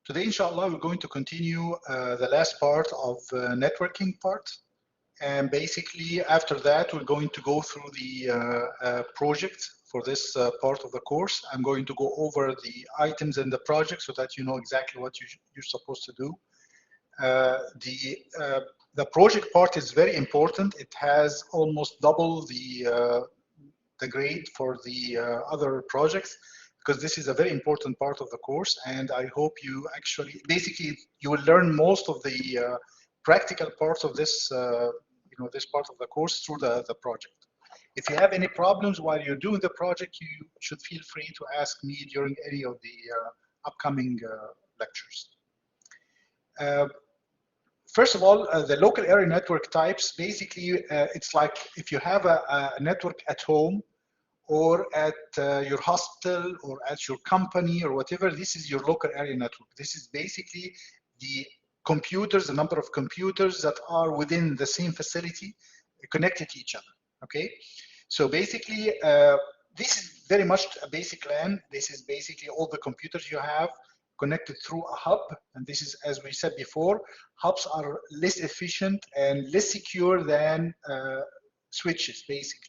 Today, inshallah, we're going to continue the last part of networking part. And basically, after that, we're going to go through the project for this part of the course. I'm going to go over the items in the project so that you know exactly what you're supposed to do. The project part is very important. It has almost double the grade for the other projects, because this is a very important part of the course, and I hope you actually, basically, you will learn most of the practical parts of this, this part of the course through the project. If you have any problems while you're doing the project, you should feel free to ask me during any of the upcoming lectures. First of all, the local area network types, basically, it's like if you have a network at home, or at your hospital, or at your company, or whatever, this is your local area network. This is basically the computers, the number of computers that are within the same facility connected to each other, okay? So basically, this is very much a basic LAN. This is basically all the computers you have connected through a hub, and this is, as we said before, hubs are less efficient and less secure than switches, basically.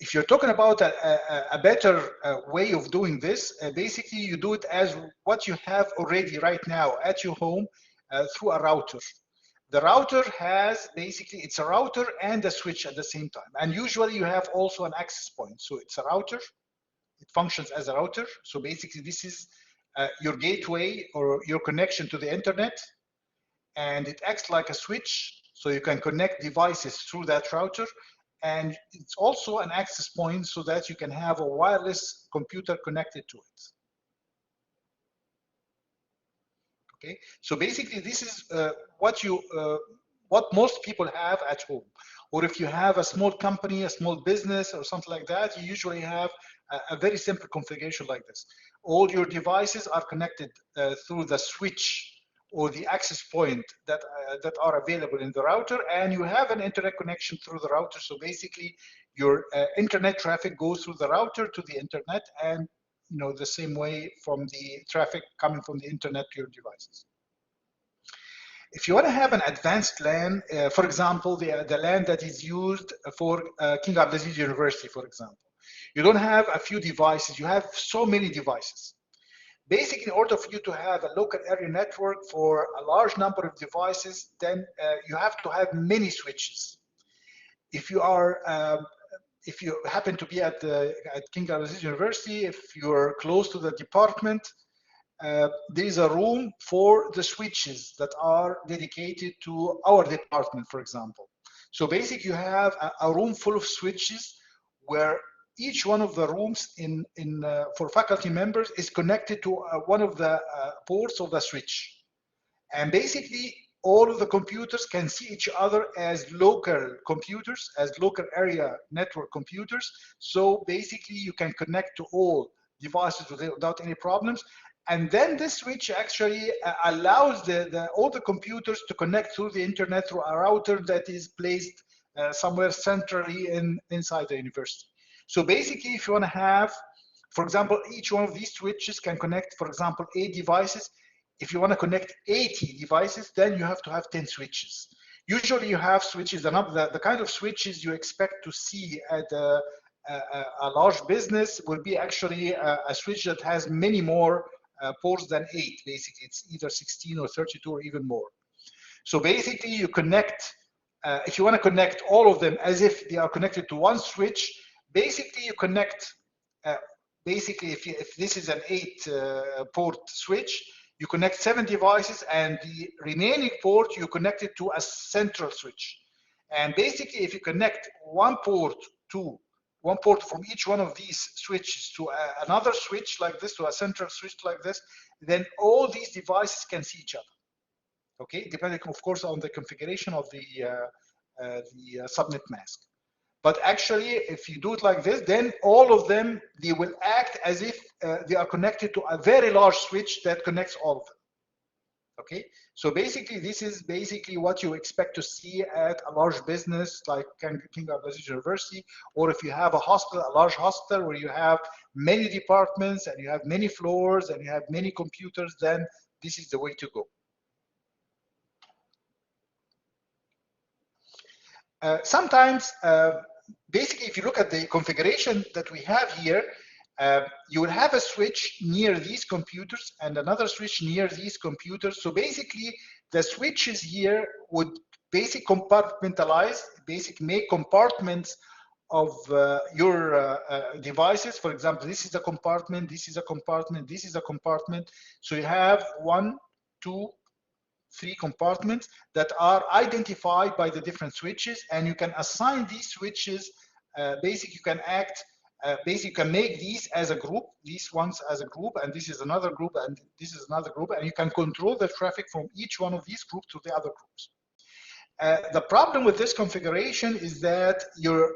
If you're talking about a better way of doing this, basically you do it as what you have already right now at your home through a router. The router has basically, it's a router and a switch at the same time. And usually you have also an access point. So it's a router, it functions as a router. So basically this is your gateway or your connection to the internet. And it acts like a switch. So you can connect devices through that router. And it's also an access point so that you can have a wireless computer connected to it. Okay, so basically this is what most people have at home. Or if you have a small company, a small business, or something like that, you usually have a very simple configuration like this. All your devices are connected through the switch or the access point that are available in the router, and you have an internet connection through the router. So basically, your internet traffic goes through the router to the internet, and the same way from the traffic coming from the internet to your devices. If you want to have an advanced LAN, for example, the LAN that is used for King Abdulaziz University, for example, you don't have a few devices, you have so many devices. Basically, in order for you to have a local area network for a large number of devices, then you have to have many switches. If you happen to be at King Abdulaziz University, if you're close to the department, there is a room for the switches that are dedicated to our department, for example. So basically, you have a room full of switches where each one of the rooms for faculty members is connected to one of the ports of the switch. And basically, all of the computers can see each other as local computers, as local area network computers. So basically, you can connect to all devices without any problems. And then this switch actually allows all the computers to connect through the internet through a router that is placed somewhere centrally inside the university. So basically, if you want to have, for example, each one of these switches can connect, for example, 8 devices. If you want to connect 80 devices, then you have to have 10 switches. Usually you have switches, the kind of switches you expect to see at a large business will be actually a switch that has many more ports than 8, basically. It's either 16 or 32 or even more. So basically you connect, if you want to connect all of them as if they are connected to one switch, basically you connect, if this is an 8 port switch, you connect 7 devices, and the remaining port you connect it to a central switch. And basically if you connect one port from each one of these switches to another switch like this, to a central switch like this, then all these devices can see each other. Okay, depending of course on the configuration of the subnet mask. But actually, if you do it like this, then all of them, they will act as if they are connected to a very large switch that connects all of them. Okay, so basically this is basically what you expect to see at a large business like King Abdulaziz University, or if you have a hospital, a large hospital where you have many departments and you have many floors and you have many computers, then this is the way to go. Sometimes, basically, if you look at the configuration that we have here, you will have a switch near these computers and another switch near these computers. So basically, the switches here would basically compartmentalize, basically make compartments of your devices. For example, this is a compartment, this is a compartment, this is a compartment. So you have 1, 2, 3 compartments that are identified by the different switches, and you can assign these switches. Basically, you can act. Basically, you can make these as a group, these ones as a group, and this is another group, and this is another group, and you can control the traffic from each one of these groups to the other groups. The problem with this configuration is that you're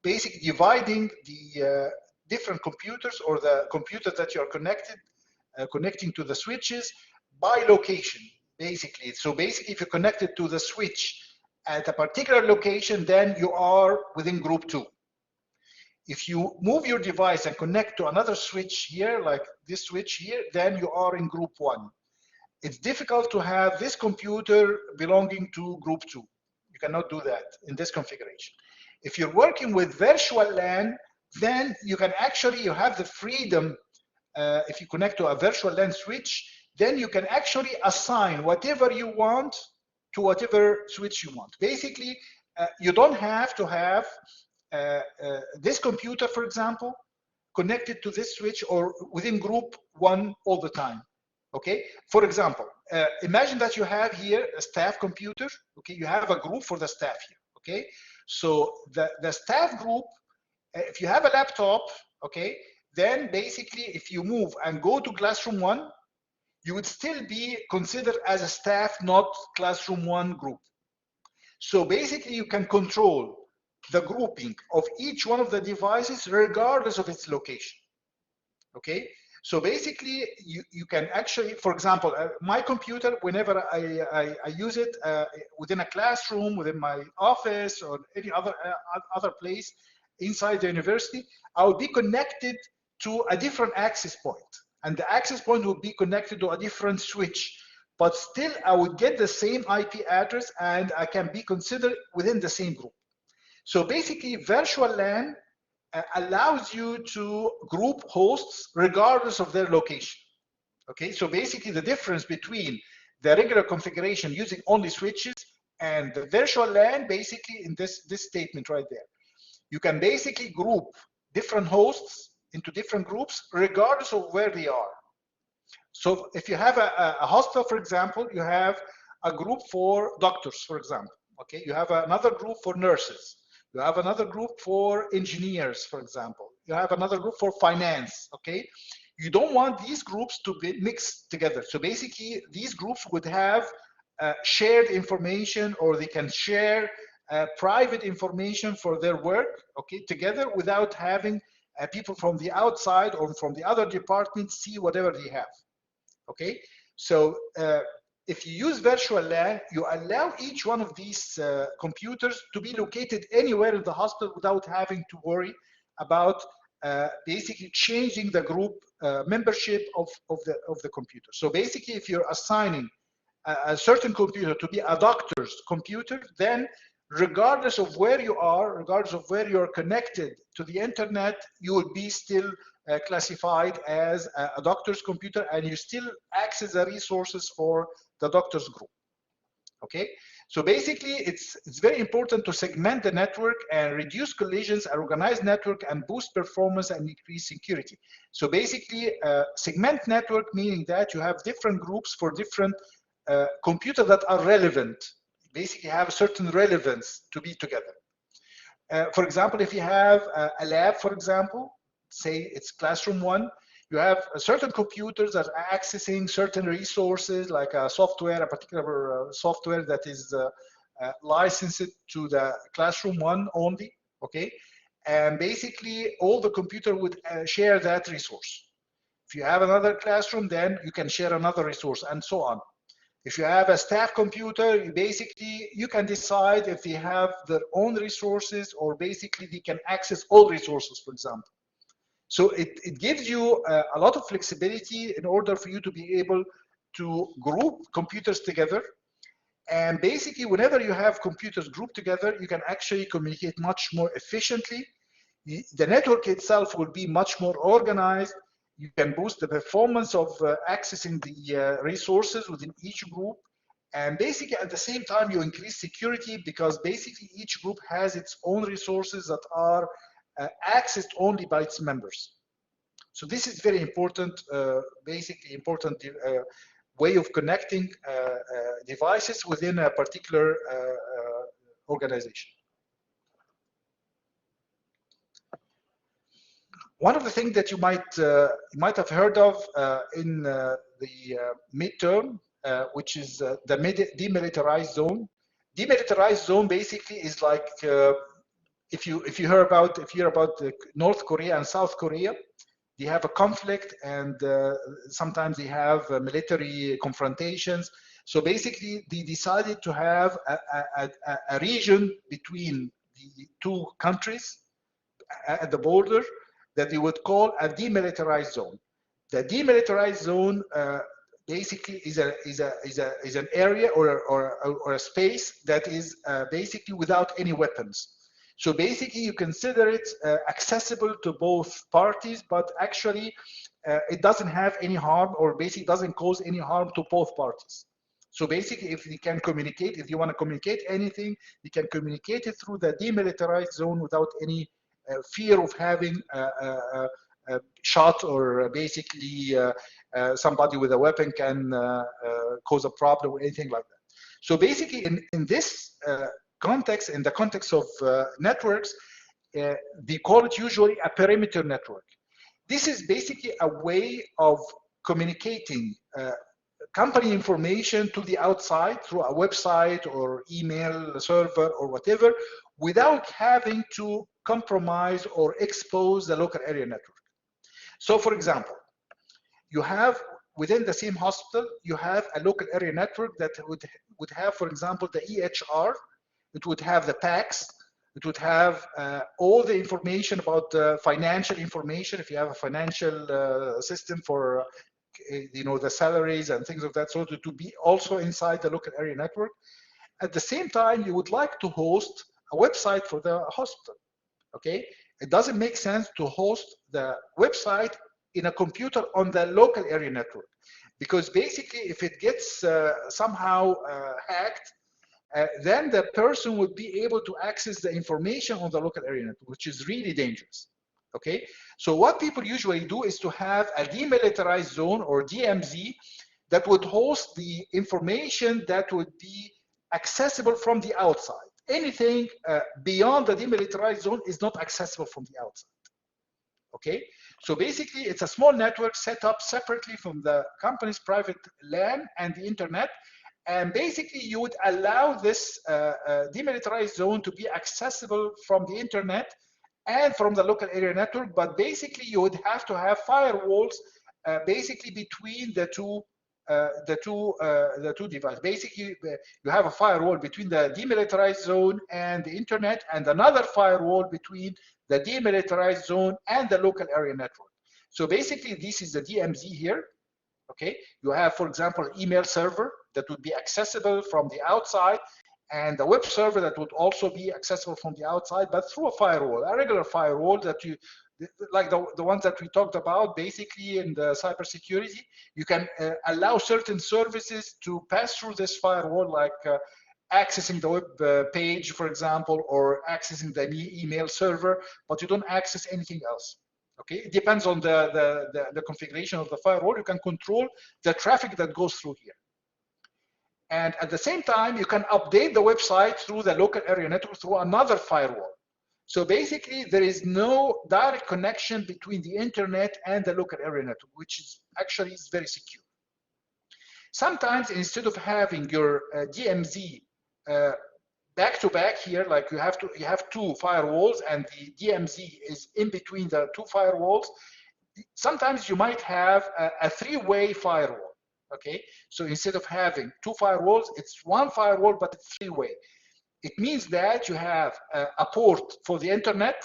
basically dividing the different computers or the computers that you're connecting to the switches by location, basically. So basically, if you're connected to the switch at a particular location, then you are within group 2. If you move your device and connect to another switch here, like this switch here, then you are in group 1. It's difficult to have this computer belonging to group 2. You cannot do that in this configuration. If you're working with virtual LAN, then you can actually, you have the freedom, if you connect to a virtual LAN switch, then you can actually assign whatever you want to whatever switch you want. Basically, you don't have to have this computer, for example, connected to this switch or within group 1 all the time. Okay, for example, imagine that you have here a staff computer. Okay, you have a group for the staff here. Okay, so the staff group, if you have a laptop, okay, then basically if you move and go to classroom 1, you would still be considered as a staff, not classroom 1 group. So basically you can control the grouping of each one of the devices regardless of its location. Okay, so basically you can actually, for example, my computer, whenever I use it within a classroom, within my office or any other place inside the university, I will be connected to a different access point, and the access point will be connected to a different switch, but still I would get the same IP address and I can be considered within the same group. So basically virtual LAN allows you to group hosts regardless of their location. Okay, so basically the difference between the regular configuration using only switches and the virtual LAN, basically in this statement right there, you can basically group different hosts into different groups regardless of where they are. So if you have a hospital, for example, you have a group for doctors, for example. Okay, you have another group for nurses. You have another group for engineers, for example. You have another group for finance, okay? You don't want these groups to be mixed together. So basically, these groups would have shared information, or they can share private information for their work, okay, together without having people from the outside or from the other departments see whatever they have, okay? So if you use virtual LAN, you allow each one of these computers to be located anywhere in the hospital without having to worry about basically changing the group membership of the computer. So basically, if you're assigning a certain computer to be a doctor's computer, then regardless of where you are, regardless of where you're connected to the internet, you would be still classified as a doctor's computer, and you still access the resources for the doctor's group. Okay, so basically it's very important to segment the network and reduce collisions, organize network, and boost performance and increase security. So basically segment network, meaning that you have different groups for different computers that are relevant, basically have a certain relevance to be together. For example, if you have a lab, for example, say it's classroom 1, you have certain computers that are accessing certain resources, like a software, a particular software that is licensed to the classroom 1 only, okay? And basically, all the computer would share that resource. If you have another classroom, then you can share another resource, and so on. If you have a staff computer, you can decide if they have their own resources or basically they can access all resources, for example. So it gives you a lot of flexibility in order for you to be able to group computers together. And basically, whenever you have computers grouped together, you can actually communicate much more efficiently. The network itself will be much more organized. You can boost the performance of accessing the resources within each group. And basically, at the same time, you increase security because basically each group has its own resources that are accessed only by its members. So this is very important, basically important way of connecting devices within a particular organization. One of the things that you might have heard of in the midterm, which is the demilitarized zone. Demilitarized zone basically is like if you hear about North Korea and South Korea, they have a conflict and sometimes they have military confrontations. So basically, they decided to have a region between the two countries at the border that they would call a demilitarized zone. The demilitarized zone basically is an area or a space that is basically without any weapons. So basically, you consider it accessible to both parties, but actually, it doesn't have any harm, or basically doesn't cause any harm to both parties. So basically, if you can communicate, if you want to communicate anything, you can communicate it through the demilitarized zone without any fear of having a shot, or basically somebody with a weapon can cause a problem or anything like that. So basically, in this context, in the context of networks, they call it usually a perimeter network. This is basically a way of communicating company information to the outside through a website or email server or whatever, without having to compromise or expose the local area network. So for example, you have within the same hospital, you have a local area network that would have, for example, the EHR, it would have the PACS, it would have all the information about financial information, if you have a financial system for the salaries and things of that sort, to be also inside the local area network. At the same time, you would like to host a website for the hospital, okay? It doesn't make sense to host the website in a computer on the local area network, because basically if it gets somehow hacked, then the person would be able to access the information on the local area network, which is really dangerous. Okay, so what people usually do is to have a demilitarized zone, or DMZ, that would host the information that would be accessible from the outside. Anything beyond the demilitarized zone is not accessible from the outside. Okay, so basically it's a small network set up separately from the company's private LAN and the internet. And basically you would allow this demilitarized zone to be accessible from the internet and from the local area network, but basically you would have to have firewalls basically between the two devices. Basically, you have a firewall between the demilitarized zone and the internet, and another firewall between the demilitarized zone and the local area network. So basically, this is the DMZ here. Okay, you have, for example, an email server that would be accessible from the outside, and the web server that would also be accessible from the outside, but through a firewall, a regular firewall that you, like the ones that we talked about, basically in the cybersecurity, you can allow certain services to pass through this firewall, like accessing the web page, for example, or accessing the email server, but you don't access anything else. Okay, it depends on the configuration of the firewall. You can control the traffic that goes through here. And at the same time, you can update the website through the local area network through another firewall. So basically, there is no direct connection between the internet and the local area network, which is actually is very secure. Sometimes, instead of having your DMZ back to back here, like you have two firewalls and the DMZ is in between the two firewalls, sometimes you might have a three-way firewall. Okay, so instead of having two firewalls, it's one firewall, but it's three-way. It means that you have a port for the internet,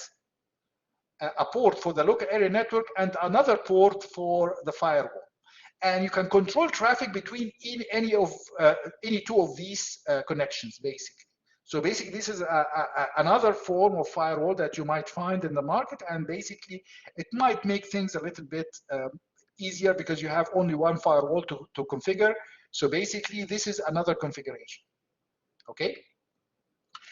a port for the local area network, and another port for the firewall. And you can control traffic between any two of these connections, basically. So basically, this is another form of firewall that you might find in the market, and basically, it might make things a little bit easier because you have only one firewall to configure. So basically, this is another configuration. Okay.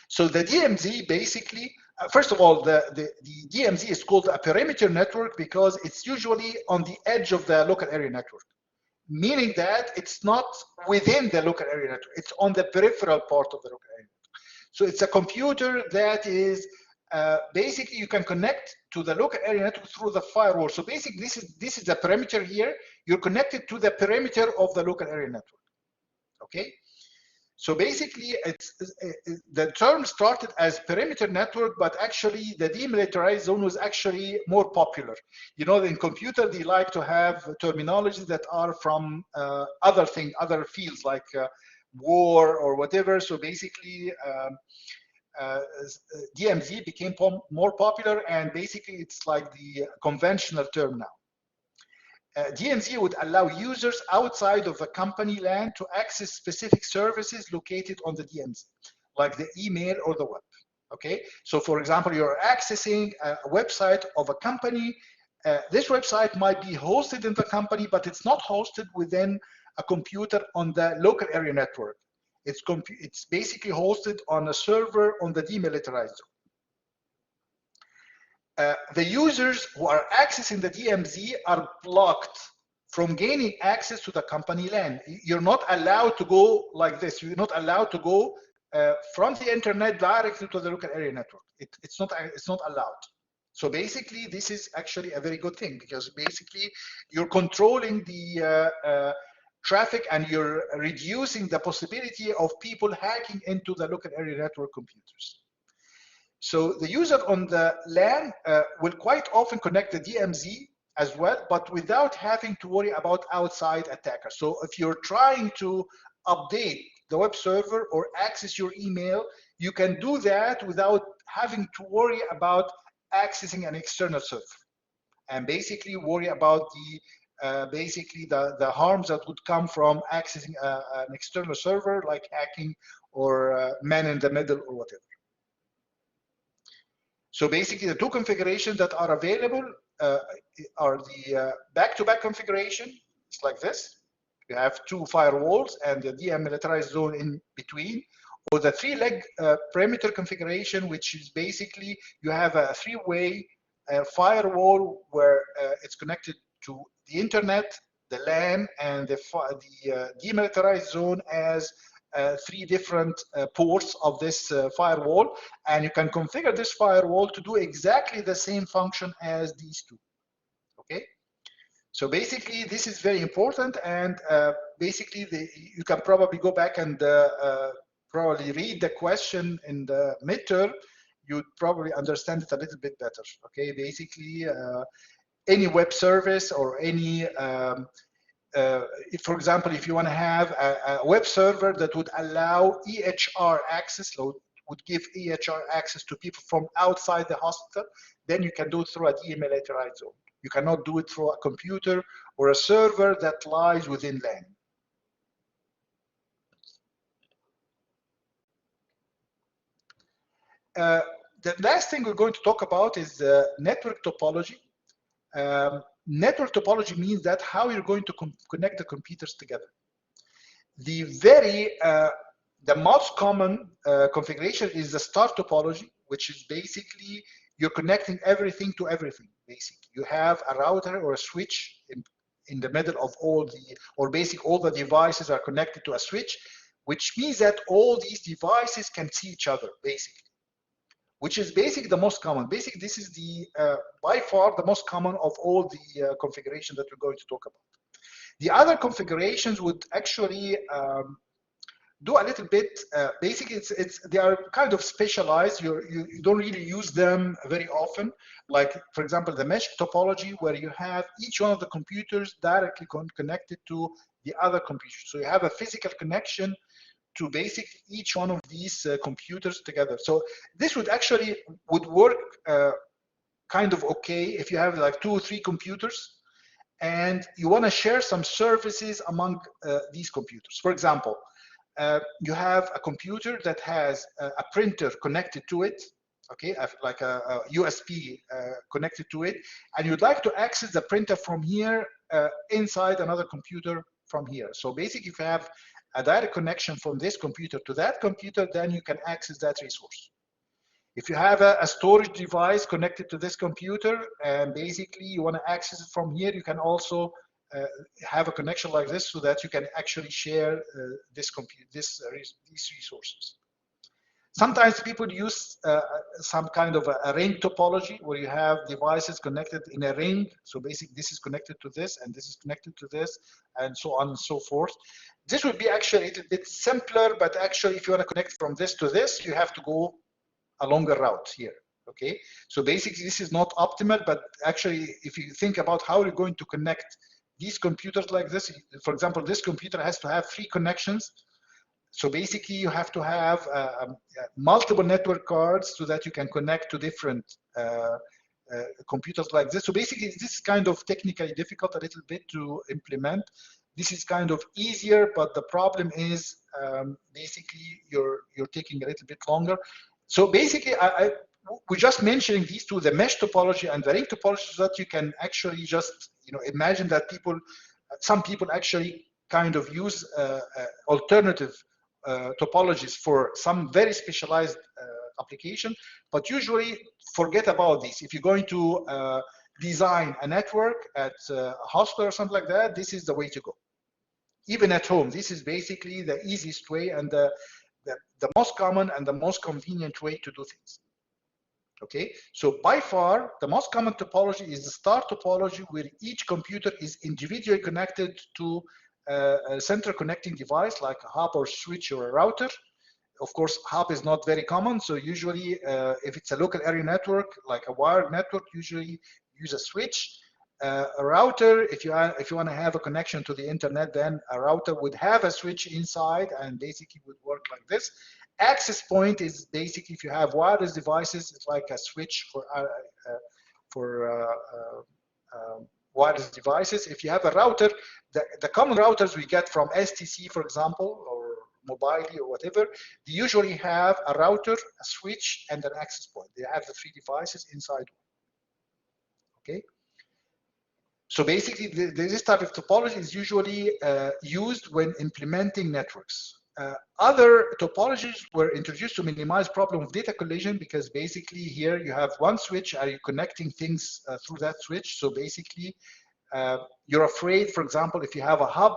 So the DMZ basically, first of all, the DMZ is called a perimeter network because it's usually on the edge of the local area network, meaning that it's not within the local area network. It's on the peripheral part of the local area network. So it's a computer that is basically you can connect to the local area network through the firewall. So basically this is the perimeter here. You're connected to the perimeter of the local area network. Okay. So basically, the term started as perimeter network, but actually the demilitarized zone was actually more popular. You know, in computer, they like to have terminologies that are from other fields like war or whatever. So basically, DMZ became more popular, and basically it's like the conventional term now. DMZ would allow users outside of the company LAN to access specific services located on the DMZ, like the email or the web. Okay, so for example, you're accessing a website of a company. This website might be hosted in the company, but it's not hosted within a computer on the local area network. It's basically hosted on a server on the demilitarized zone. The users who are accessing the DMZ are blocked from gaining access to the company LAN. You're not allowed to go like this. You're not allowed to go from the internet directly to the local area network. It's not allowed. So basically, this is actually a very good thing because basically you're controlling the traffic and you're reducing the possibility of people hacking into the local area network computers. So the user on the LAN will quite often connect the DMZ as well, but without having to worry about outside attackers. So if you're trying to update the web server or access your email, you can do that without having to worry about accessing an external server and basically worry about the harms that would come from accessing an external server like hacking or man in the middle or whatever. So basically, the two configurations that are available are the back-to-back configuration. It's like this. You have two firewalls and the demilitarized zone in between, or the three-leg perimeter configuration, which is basically you have a three-way firewall where it's connected to the internet, the LAN, and the demilitarized zone as three different ports of this firewall, and you can configure this firewall to do exactly the same function as these two. Okay, so basically this is very important, and basically you can probably go back and probably read the question in the midterm. You'd probably understand it a little bit better. Okay, basically any web service or any for example, if you want to have a web server that would allow EHR access, would give EHR access to people from outside the hospital, then you can do it through a demilitarized zone. You cannot do it through a computer or a server that lies within LAN. The last thing we're going to talk about is the network topology. Network topology means that how you're going to connect the computers together. The most common configuration is the Star Topology, which is basically you're connecting everything to everything. Basically, you have a router or a switch in the middle of all the devices are connected to a switch, which means that all these devices can see each other, basically. Which is basically the most common. Basically, this is the by far the most common of all the configurations that we're going to talk about. The other configurations would actually do a little bit. Basically, they are kind of specialized. You don't really use them very often. Like, for example, the mesh topology, where you have each one of the computers directly connected to the other computer. So you have a physical connection to basically each one of these computers together. So this would actually work kind of okay if you have like 2 or 3 computers and you want to share some services among these computers. For example, you have a computer that has a printer connected to it, okay, like a USB connected to it, and you'd like to access the printer from here inside another computer from here. So basically, if you have a direct connection from this computer to that computer, then you can access that resource. If you have a storage device connected to this computer and basically you want to access it from here, you can also have a connection like this so that you can actually share these resources. Sometimes people use some kind of a ring topology where you have devices connected in a ring. So basically this is connected to this and this is connected to this and so on and so forth. This would be actually a little bit simpler, but actually if you want to connect from this to this, you have to go a longer route here, okay? So basically this is not optimal, but actually if you think about how you're going to connect these computers like this, for example, this computer has to have 3 connections. So basically you have to have multiple network cards so that you can connect to different computers like this. So basically this is kind of technically difficult a little bit to implement. This is kind of easier, but the problem is basically you're taking a little bit longer. So basically, we're just mentioning these two, the mesh topology and the ring topology, so that you can actually just imagine that some people actually kind of use alternative topologies for some very specialized application, but usually forget about this. If you're going to design a network at a hospital or something like that, this is the way to go. Even at home, this is basically the easiest way and the most common and the most convenient way to do things. Okay, so by far, the most common topology is the star topology, where each computer is individually connected to a central connecting device like a hub or switch or a router. Of course, hub is not very common, so usually if it's a local area network, like a wired network, usually use a switch. A router, if you want to have a connection to the internet, then a router would have a switch inside and basically would work like this. Access point is basically, if you have wireless devices, it's like a switch for wireless devices. If you have a router, the common routers we get from STC, for example, or Mobile or whatever, they usually have a router, a switch, and an access point. They have the 3 devices inside. Okay. So basically, this type of topology is usually used when implementing networks. Other topologies were introduced to minimize problem of data collision, because basically here you have one switch, are you connecting things through that switch? So basically, you're afraid, for example, if you have a hub,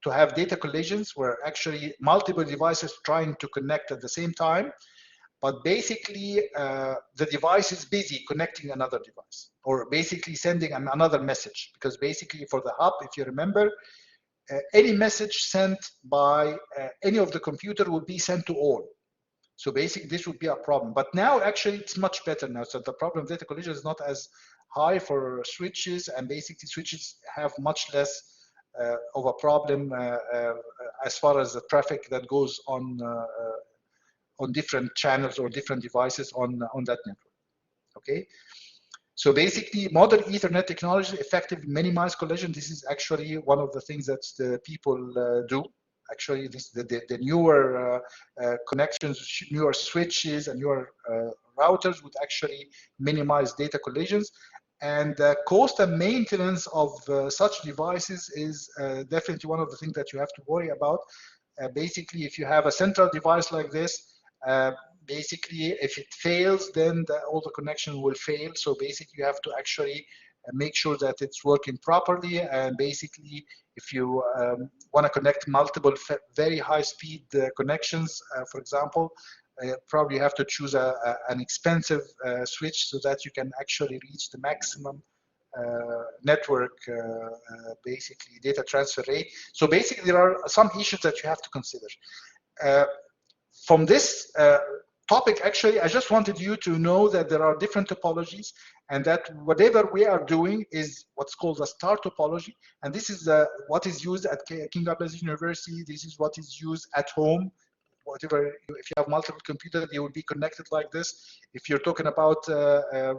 to have data collisions where actually multiple devices trying to connect at the same time. But basically, the device is busy connecting another device, or basically sending another message. Because basically for the hub, if you remember, any message sent by any of the computer will be sent to all. So basically this would be a problem. But now actually it's much better now. So the problem of data collision is not as high for switches, and basically switches have much less of a problem as far as the traffic that goes on different channels or different devices on that network. Okay, so basically modern Ethernet technology effectively minimize collision. This is actually one of the things that the people do. Actually, the newer connections, newer switches, and newer routers would actually minimize data collisions. And the cost and maintenance of such devices is definitely one of the things that you have to worry about. Basically, if you have a central device like this, basically, if it fails, then all the connection will fail. So basically, you have to actually make sure that it's working properly. And basically, if you want to connect multiple very high-speed connections, for example, probably have to choose an expensive switch so that you can actually reach the maximum network, basically data transfer rate. So basically, there are some issues that you have to consider. From this topic, actually, I just wanted you to know that there are different topologies, and that whatever we are doing is what's called a star topology. And this is what is used at King Abdulaziz University. This is what is used at home. Whatever, if you have multiple computers, they will be connected like this. If you're talking about a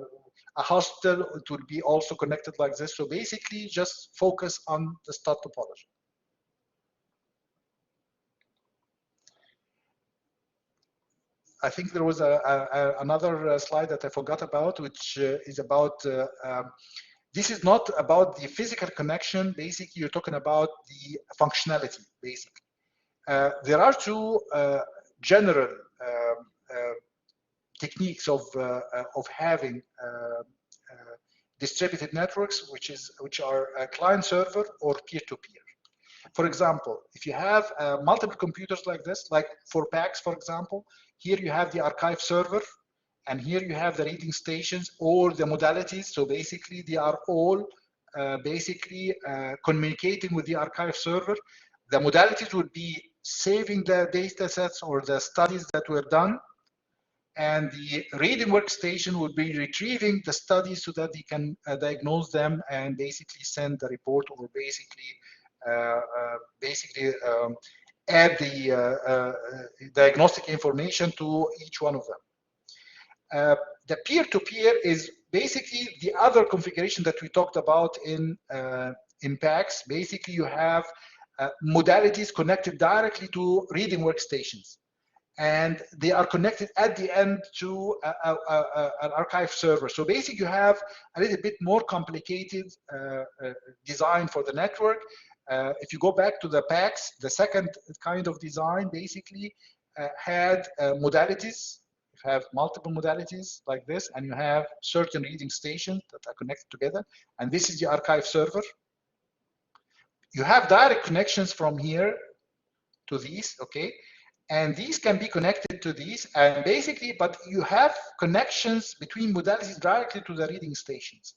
hospital, it will be also connected like this. So basically, just focus on the star topology. I think there was another slide that I forgot about, which is about, this is not about the physical connection. Basically, you're talking about the functionality, basically. There are two general techniques of having distributed networks, which are client server or peer-to-peer. For example, if you have multiple computers like this, like for PACS, for example, here you have the archive server, and here you have the reading stations or the modalities. So basically, they are all communicating with the archive server. The modalities would be saving the data sets or the studies that were done, and the reading workstation would be retrieving the studies so that they can diagnose them and basically send the report, or add the diagnostic information to each one of them. The peer-to-peer is basically the other configuration that we talked about in PACS. Basically, you have modalities connected directly to reading workstations, and they are connected at the end to an archive server. So basically, you have a little bit more complicated design for the network. If you go back to the PACS, the second kind of design basically had modalities. You have multiple modalities like this, and you have certain reading stations that are connected together, and this is the archive server. You have direct connections from here to these, okay? And these can be connected to these, and basically, but you have connections between modalities directly to the reading stations.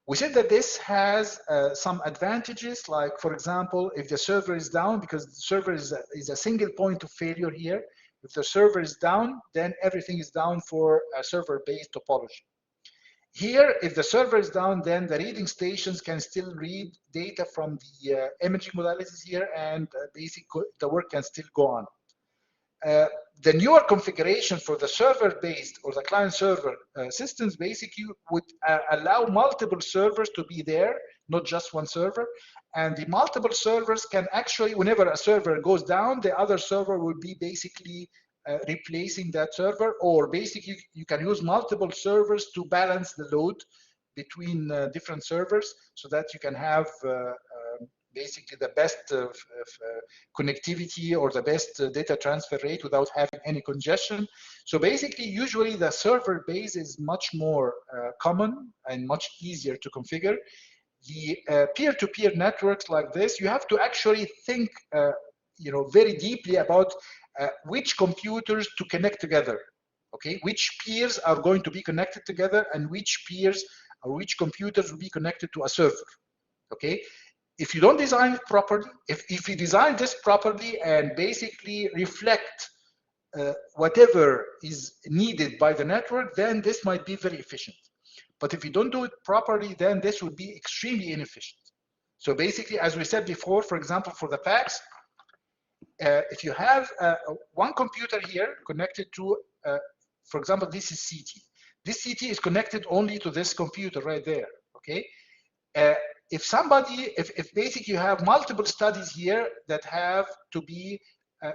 We said that this has some advantages, like, for example, if the server is down, because the server is a single point of failure here. If the server is down, then everything is down for a server-based topology. Here, if the server is down, then the reading stations can still read data from the imaging modalities here, and basically the work can still go on. The newer configuration for the server-based or the client-server systems basically would allow multiple servers to be there, not just one server. And the multiple servers can actually, whenever a server goes down, the other server will be basically replacing that server, or basically you can use multiple servers to balance the load between different servers, so that you can have basically the best connectivity or the best data transfer rate without having any congestion. So basically, usually the server base is much more common and much easier to configure. The peer-to-peer networks like this, you have to actually think very deeply about which computers to connect together. Okay, which peers are going to be connected together, and which peers or which computers will be connected to a server. Okay, if you don't design it properly, if you design this properly and basically reflect whatever is needed by the network, then this might be very efficient. But if you don't do it properly, then this would be extremely inefficient. So basically, as we said before, for example, for the PACS, if you have one computer here connected to, for example, this is CT. This CT is connected only to this computer right there, okay? If basically you have multiple studies here that have to be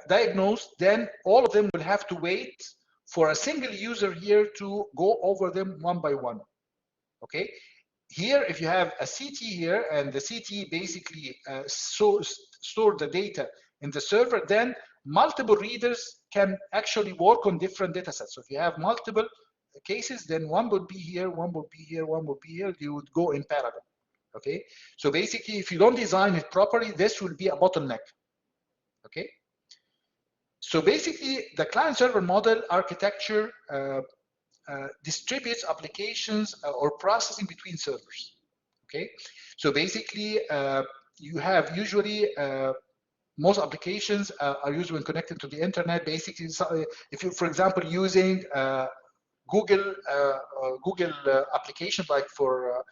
diagnosed, then all of them will have to wait for a single user here to go over them one by one, okay? Here, if you have a CT here, and the CT basically store the data in the server, then multiple readers can actually work on different data sets. So if you have multiple cases, then one would be here, one would be here, one would be here, you would go in parallel. Okay, so basically, if you don't design it properly, this will be a bottleneck. Okay, so basically, the client-server model architecture distributes applications or processing between servers. Okay, so basically, you have usually most applications are used when connected to the internet. Basically, so if you, for example, using Google application like for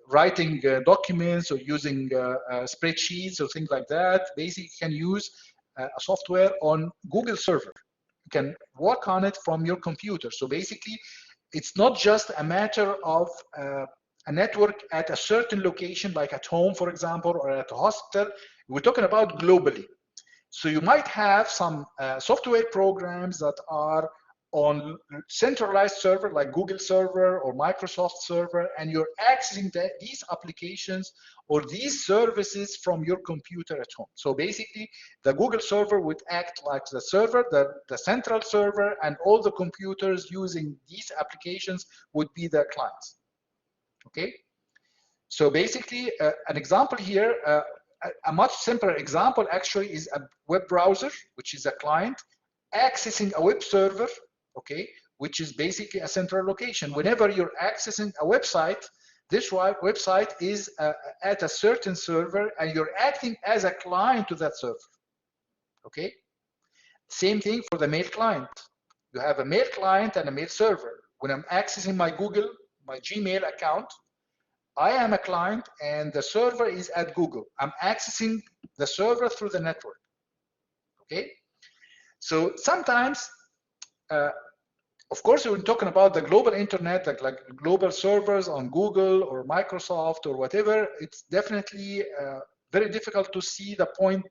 writing documents or using spreadsheets or things like that, basically you can use a software on Google server. You can work on it from your computer. So basically, it's not just a matter of a network at a certain location, like at home, for example, or at a hospital. We're talking about globally. So you might have some software programs that are on centralized server like Google server or Microsoft server, and you're accessing these applications or these services from your computer at home. So basically, the Google server would act like the server, the central server, and all the computers using these applications would be the clients. Okay? So basically, an example here, a much simpler example actually is a web browser, which is a client, accessing a web server, okay, which is basically a central location. Whenever you're accessing a website, this website is at a certain server, and you're acting as a client to that server, okay? Same thing for the mail client. You have a mail client and a mail server. When I'm accessing my Google, my Gmail account, I am a client and the server is at Google. I'm accessing the server through the network, okay? So sometimes, of course, we're talking about the global internet, like global servers on Google or Microsoft or whatever. It's definitely very difficult to see the point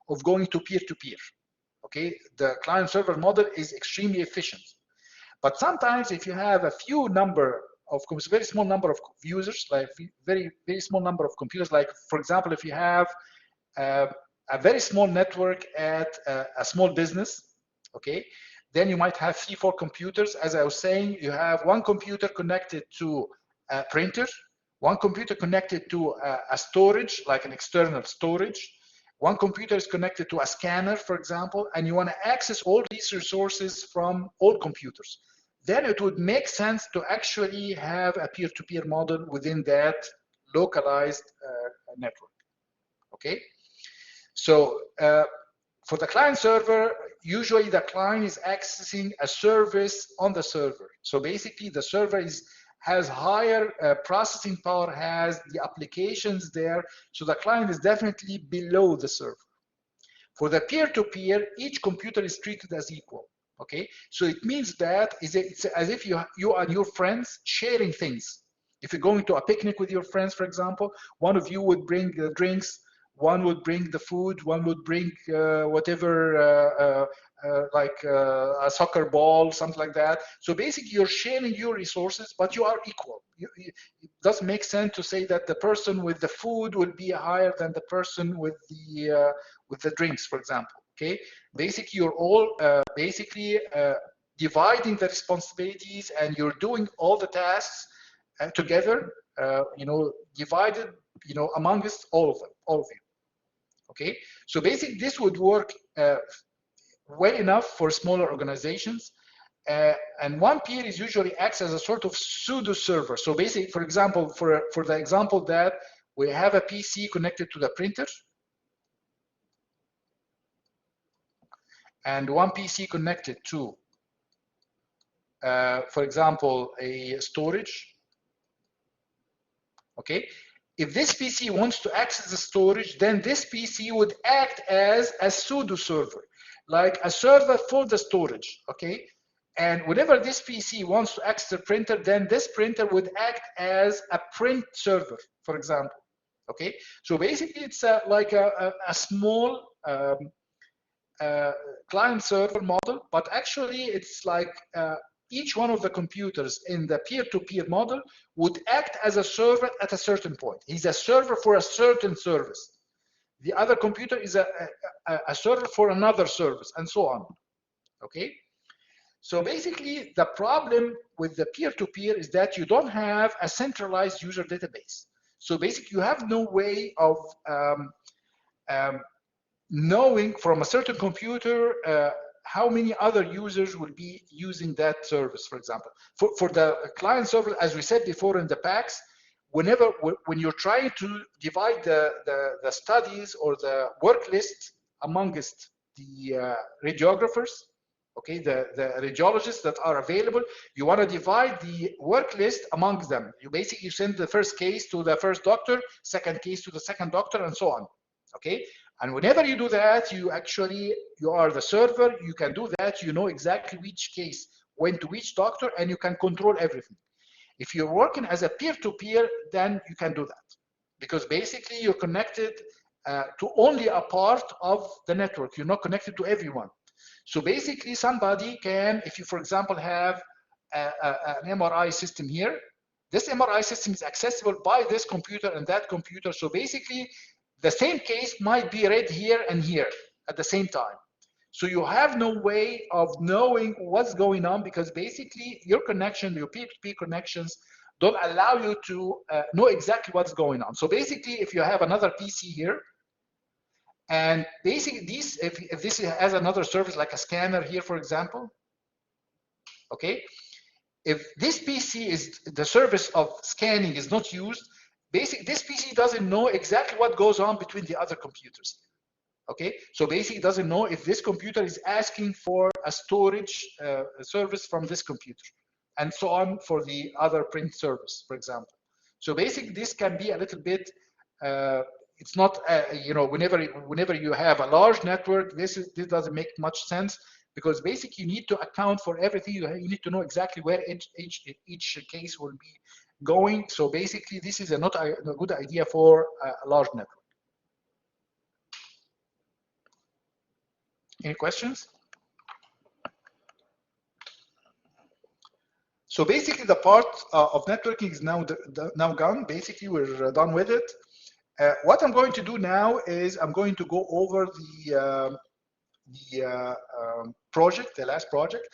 of going to peer-to-peer, okay? The client-server model is extremely efficient. But sometimes if you have a few number of, very small number of users, like very small number of computers, like for example, if you have a very small network at a small business, okay, then you might have 3-4 computers. As I was saying, you have one computer connected to a printer, one computer connected to a storage, like an external storage, one computer is connected to a scanner, for example, and you want to access all these resources from all computers. Then it would make sense to actually have a peer-to-peer model within that localized network, okay? So for the client server, usually the client is accessing a service on the server. So basically the server has higher processing power, has the applications there, so the client is definitely below the server. For the peer-to-peer, each computer is treated as equal. Okay, so it means that it's as if you and your friends sharing things. If you're going to a picnic with your friends, for example, one of you would bring the drinks, one would bring the food, one would bring whatever, like a soccer ball, something like that. So basically, you're sharing your resources, but you are equal. It doesn't make sense to say that the person with the food will be higher than the person with the drinks, for example. Okay, basically you're all dividing the responsibilities, and you're doing all the tasks together, divided, amongst all of you. Okay, so basically this would work well enough for smaller organizations, and one peer is usually acts as a sort of pseudo server. So basically, for example, for the example that we have a PC connected to the printer, and one PC connected to, for example, a storage, okay? If this PC wants to access the storage, then this PC would act as a pseudo server, like a server for the storage, okay? And whenever this PC wants to access the printer, then this printer would act as a print server, for example, okay? So basically, it's like a small client-server model, but actually it's like each one of the computers in the peer-to-peer model would act as a server at a certain point. He's a server for a certain service. The other computer is a server for another service, and so on, okay? So basically, the problem with the peer-to-peer is that you don't have a centralized user database. So basically, you have no way of knowing from a certain computer how many other users will be using that service, for example. For the client server, as we said before in the packs, when you're trying to divide the studies or the work list amongst the radiographers, okay, the radiologists that are available, you want to divide the work list amongst them. You basically send the first case to the first doctor, second case to the second doctor, and so on, okay? And whenever you do that, you are the server, you can do that, you know exactly which case went to which doctor, and you can control everything. If you're working as a peer-to-peer, then you can do that, because basically you're connected to only a part of the network. You're not connected to everyone. So basically somebody can, if you, for example, have an MRI system here, this MRI system is accessible by this computer and that computer. So basically the same case might be read here and here at the same time. So you have no way of knowing what's going on, because basically your connection, your peer-to-peer connections don't allow you to know exactly what's going on. So basically if you have another PC here, and basically if this has another service like a scanner here, for example, okay, if this PC is the service of scanning is not used, basically this PC doesn't know exactly what goes on between the other computers. Okay, so basically it doesn't know if this computer is asking for a storage service from this computer, and so on for the other print service, for example. So basically this can be a little bit, it's not, you know, whenever you have a large network, this doesn't make much sense, because basically you need to account for everything. You need to know exactly where each case will be going. So basically this is not a good idea for a large network. Any questions? So basically the part of networking is now gone. Basically we're done with it. What I'm going to do now is I'm going to go over the project, the last project.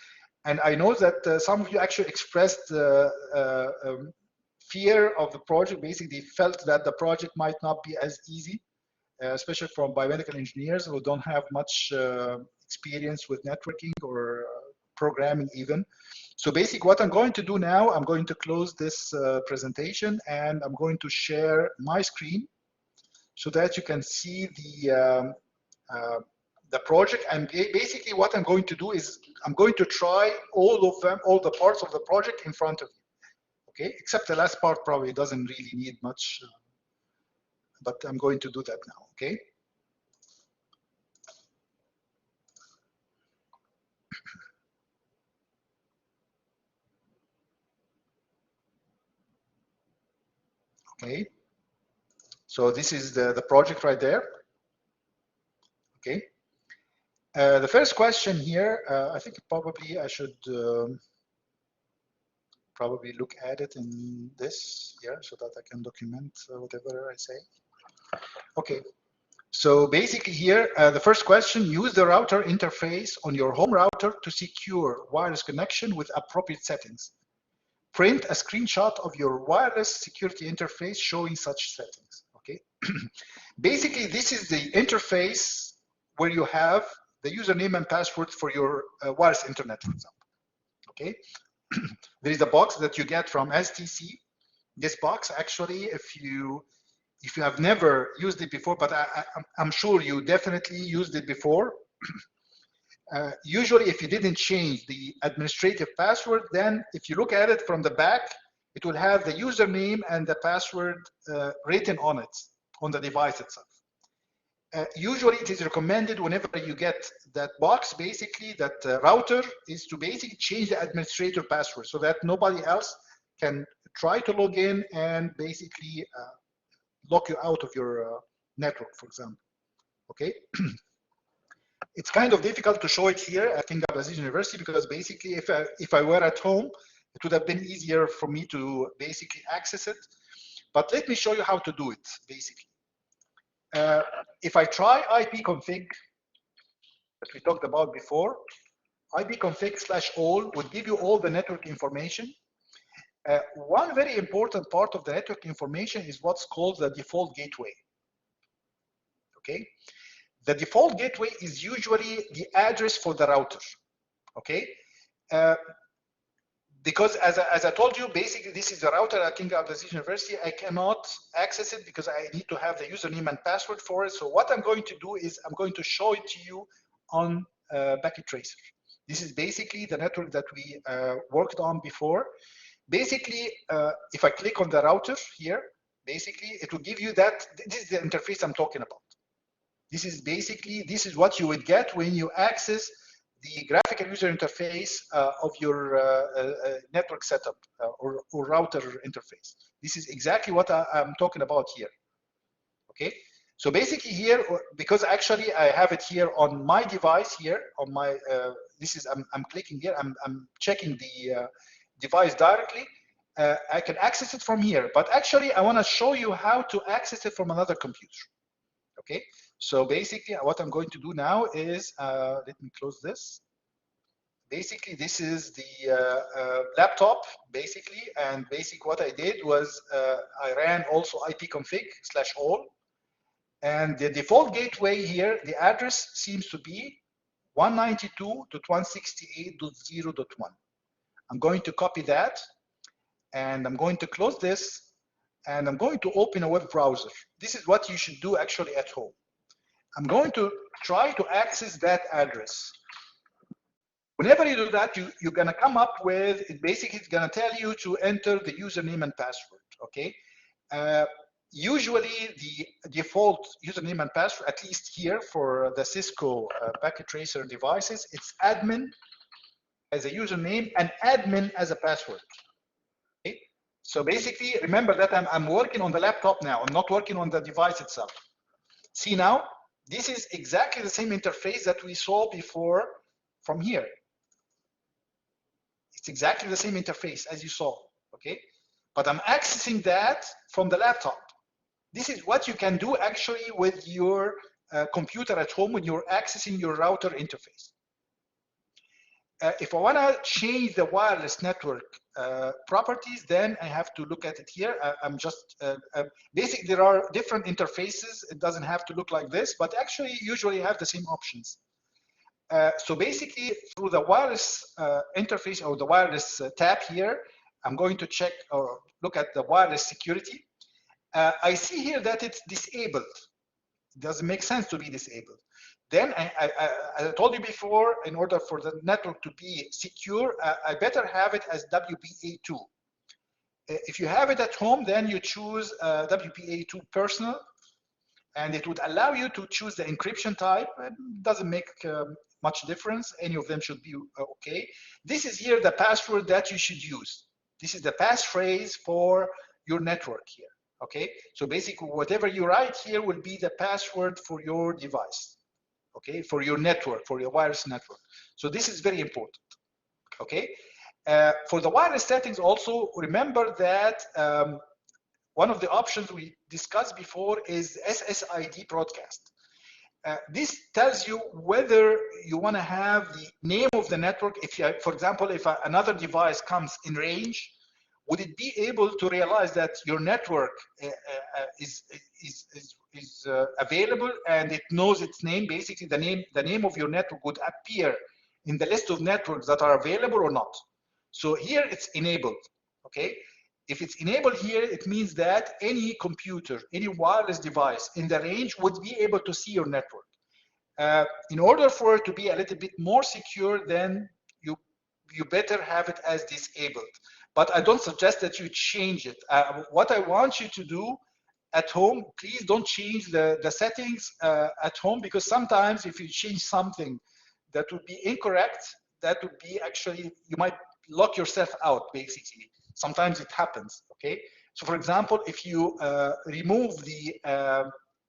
And I know that some of you actually expressed fear of the project. Basically felt that the project might not be as easy, especially from biomedical engineers who don't have much experience with networking or programming even. So basically what I'm going to do now, I'm going to close this presentation, and I'm going to share my screen so that you can see the project. And basically what I'm going to do is I'm going to try all of them, all the parts of the project in front of you, okay? Except the last part probably doesn't really need much, but I'm going to do that now, okay? Okay, so this is the project right there, okay? The first question here, I think probably I should probably look at it in this here so that I can document whatever I say. Okay, so basically here, the first question, use the router interface on your home router to secure wireless connection with appropriate settings. Print a screenshot of your wireless security interface showing such settings, okay? Basically, this is the interface where you have the username and password for your wireless internet, for example, okay? There is a box that you get from STC. This box, actually, if you have never used it before, but I'm sure you definitely used it before. Usually, if you didn't change the administrative password, then if you look at it from the back, it will have the username and the password written on it, on the device itself. Usually, it is recommended whenever you get that box, basically, that router is to basically change the administrator password so that nobody else can try to log in and basically lock you out of your network, for example, okay? It's kind of difficult to show it here at King Abdulaziz University, because basically if I were at home, it would have been easier for me to basically access it. But let me show you how to do it, basically. If I try ipconfig, that we talked about before, ipconfig/all would give you all the network information. One very important part of the network information is what's called the default gateway, okay? The default gateway is usually the address for the router, okay? because as I told you, basically this is the router at King Abdulaziz University. I cannot access it because I need to have the username and password for it. So what I'm going to do is I'm going to show it to you on Packet Tracer. This is basically the network that we worked on before. Basically, if I click on the router here, basically it will give you that. This is the interface I'm talking about. This is what you would get when you access the graphical user interface of your network setup or router interface. This is exactly what I'm talking about here. Okay, so basically here, because actually I have it here on my device here on my. I'm clicking here. I'm checking the device directly. I can access it from here, but actually I want to show you how to access it from another computer. Okay, so basically what I'm going to do now is, let me close this. Basically, this is the laptop, basically, and what I did was I ran also ipconfig/all, and the default gateway here, the address seems to be 192.168.0.1. I'm going to copy that, and I'm going to close this, and I'm going to open a web browser. This is what you should do actually at home. I'm going to try to access that address. Whenever you do that, you're going to come up with, basically it's going to tell you to enter the username and password, okay? Usually the default username and password, at least here for the Cisco Packet Tracer devices, it's admin as a username and admin as a password. Okay? So basically, remember that I'm working on the laptop now. I'm not working on the device itself. See now, this is exactly the same interface that we saw before from here. It's exactly the same interface as you saw, okay? But I'm accessing that from the laptop. This is what you can do actually with your computer at home when you're accessing your router interface. If I want to change the wireless network properties, then I have to look at it here. I'm just, basically there are different interfaces. It doesn't have to look like this, but actually usually have the same options. So basically through the wireless interface or the wireless tab here, I'm going to check or look at the wireless security. I see here that it's disabled. It doesn't make sense to be disabled. Then, as I told you before, in order for the network to be secure, I better have it as WPA2. If you have it at home, then you choose WPA2 personal, and it would allow you to choose the encryption type. It doesn't make much difference. Any of them should be okay. This is here the password that you should use. This is the passphrase for your network here. Okay, so basically whatever you write here will be the password for your device. Okay, for your network, for your wireless network. So this is very important. Okay, for the wireless settings also, remember that one of the options we discussed before is SSID broadcast. This tells you whether you want to have the name of the network. If you, for example, if another device comes in range, would it be able to realize that your network is available and it knows its name? Basically, the name of your network would appear in the list of networks that are available or not. So here it's enabled. Okay, if it's enabled here, it means that any computer, any wireless device in the range would be able to see your network. In order for it to be a little bit more secure, then you better have it as disabled. But I don't suggest that you change it. What I want you to do at home, please don't change the settings at home, because sometimes if you change something that would be incorrect, that would be actually, you might lock yourself out, basically. Sometimes it happens, okay? So for example, if you remove the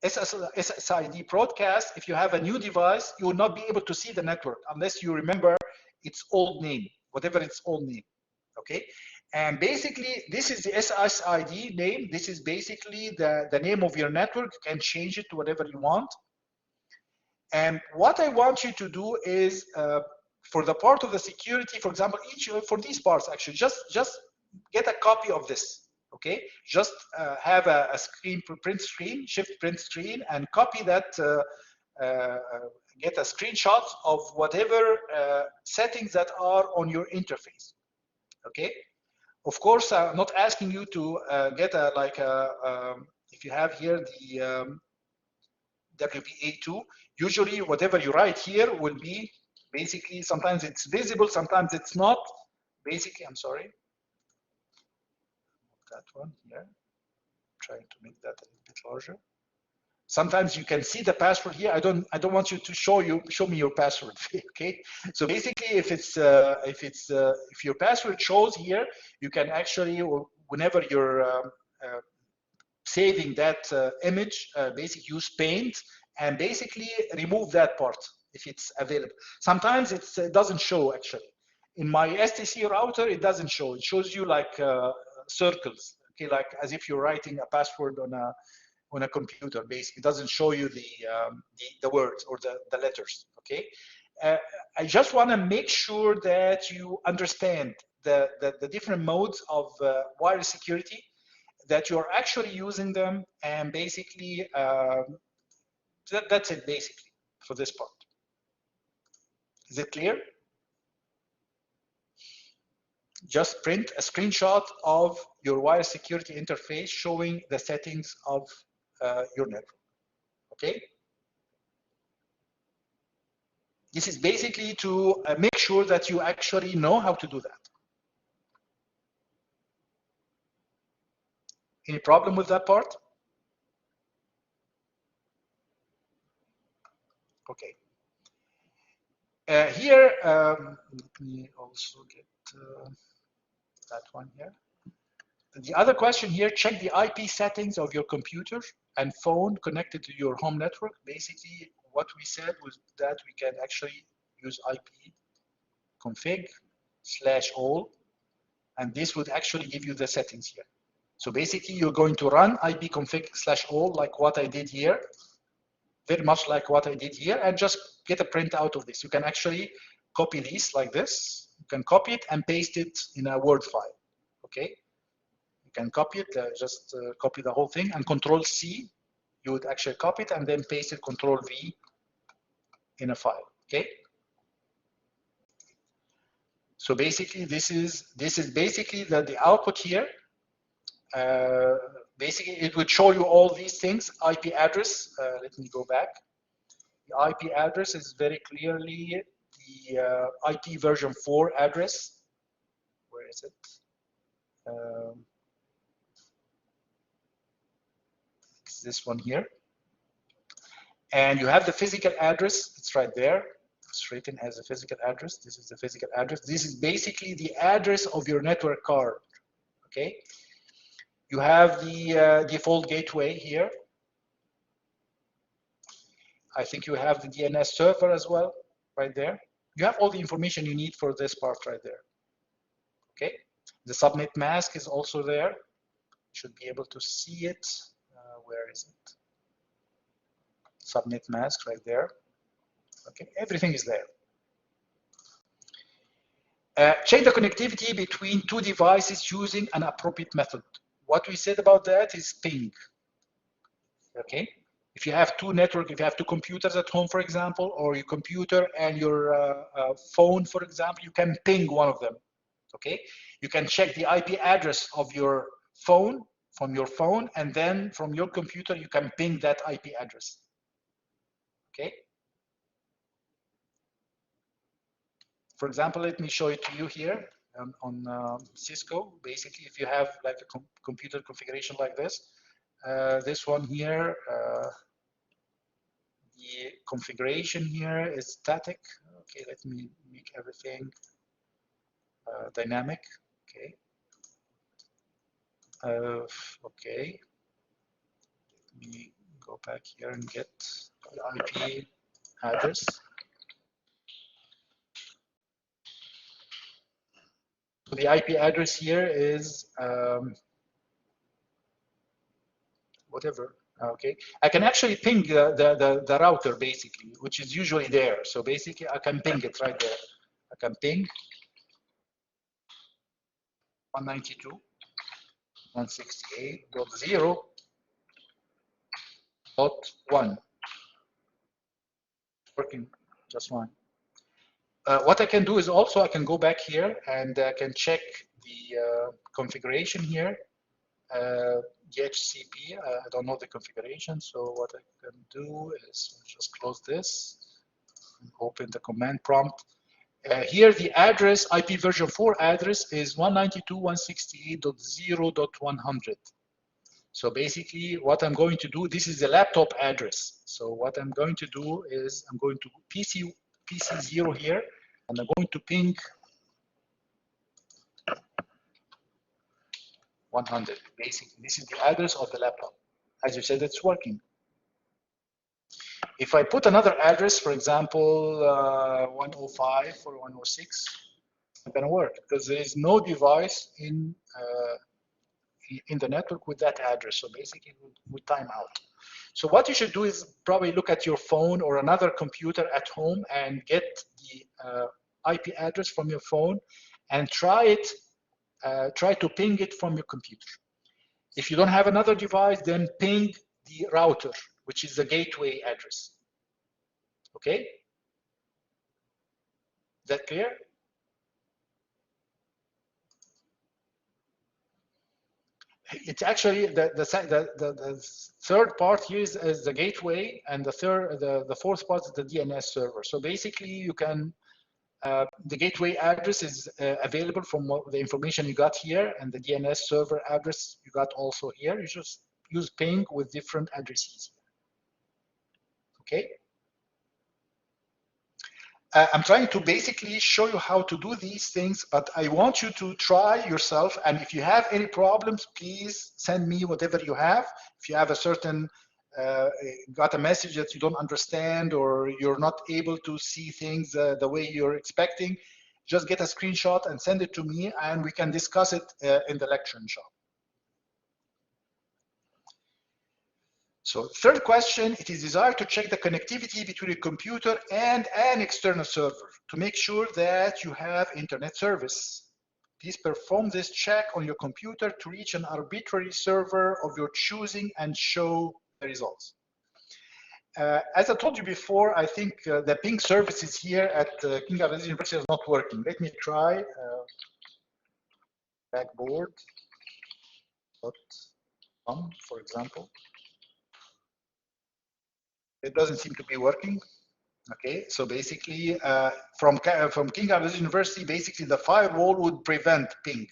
SSID broadcast, if you have a new device, you will not be able to see the network unless you remember its old name, whatever its old name, okay? And basically, this is the SSID name. This is basically the name of your network. You can change it to whatever you want. And what I want you to do is, for the part of the security, for example, for these parts, actually, just get a copy of this, okay? Just have a print screen, shift print screen, and copy that, get a screenshot of whatever settings that are on your interface. Okay. Of course, I'm not asking you to get a if you have here the WPA2, usually whatever you write here will be basically, sometimes it's visible, sometimes it's not. Basically, I'm sorry, that one here, trying to make that a little bit larger. Sometimes you can see the password here. I don't want you to show me your password. Okay. So basically, if your password shows here, you can actually, whenever you're saving that image, basically use paint and basically remove that part if it's available. Sometimes it doesn't show actually. In my STC router, it doesn't show. It shows you like circles, okay, like as if you're writing a password on a computer. Basically, it doesn't show you the words or the letters. Okay, I just want to make sure that you understand the different modes of wireless security, that you're actually using them, and basically that's it basically for this part. Is it clear? Just print a screenshot of your wireless security interface showing the settings of your network. Okay. This is basically to make sure that you actually know how to do that. Any problem with that part? Okay. Here, let me also get that one here. The other question here, check the IP settings of your computer and phone connected to your home network. Basically, what we said was that we can actually use IP config/all, and this would actually give you the settings here. So basically, you're going to run IP config/all like what I did here, very much like what I did here, and just get a print out of this. You can actually copy these like this. You can copy it and paste it in a Word file. Okay. You can copy it, just copy the whole thing, and Control-C, you would actually copy it and then paste it, Control-V in a file. Okay. So basically, this is basically the output here. Basically, it would show you all these things. IP address. Let me go back. The IP address is very clearly the IP version 4 address. Where is it? It's this one here. And you have the physical address. It's right there. It's written as a physical address. This is the physical address. This is basically the address of your network card. Okay. You have the default gateway here. I think you have the DNS server as well, right there. You have all the information you need for this part right there. Okay. The subnet mask is also there. You should be able to see it. Where is it? Subnet mask right there. Okay, everything is there. Check the connectivity between two devices using an appropriate method. What we said about that is ping. Okay, if you have two networks, if you have two computers at home, for example, or your computer and your phone, for example, you can ping one of them. Okay, you can check the IP address of your phone from your phone, and then from your computer, you can ping that IP address. Okay. For example, let me show it to you here on Cisco. Basically, if you have like a computer configuration like this one here, the configuration here is static. Okay, let me make everything dynamic. Okay. Okay. Let me go back here and get the IP address. So the IP address here is whatever. Okay, I can actually ping the router basically, which is usually there. So basically, I can ping it right there. I can ping 192.168.0.1. Working just fine. What I can do is also I can go back here and I can check the configuration here, DHCP. I don't know the configuration, so what I can do is just close this and open the command prompt. Here, the address, IP version 4 address is 192.168.0.100. So basically, what I'm going to do, this is the laptop address. So what I'm going to do is I'm going to PC0 here, and I'm going to ping 100. Basically, this is the address of the laptop. As you said, it's working. If I put another address, for example, 105 or 106, it's not going to work because there is no device in the network with that address. So basically, it would time out. So what you should do is probably look at your phone or another computer at home and get the IP address from your phone and try to ping it from your computer. If you don't have another device, then ping the router, which is the gateway address. Okay? Is that clear? It's actually the third part here is the gateway, and the fourth part is the DNS server. So basically, you can the gateway address is available from the information you got here, and the DNS server address you got also here. You just use ping with different addresses. Okay. I'm trying to basically show you how to do these things, but I want you to try yourself. And if you have any problems, please send me whatever you have. If you have a certain, got a message that you don't understand, or you're not able to see things the way you're expecting, just get a screenshot and send it to me, and we can discuss it in the lecture shop. So third question, it is desired to check the connectivity between a computer and an external server to make sure that you have internet service. Please perform this check on your computer to reach an arbitrary server of your choosing and show the results. As I told you before, I think the ping services here at King Abdulaziz University is not working. Let me try blackboard.com, for example. It doesn't seem to be working. Okay, so basically, from King Abdulaziz University, basically the firewall would prevent ping.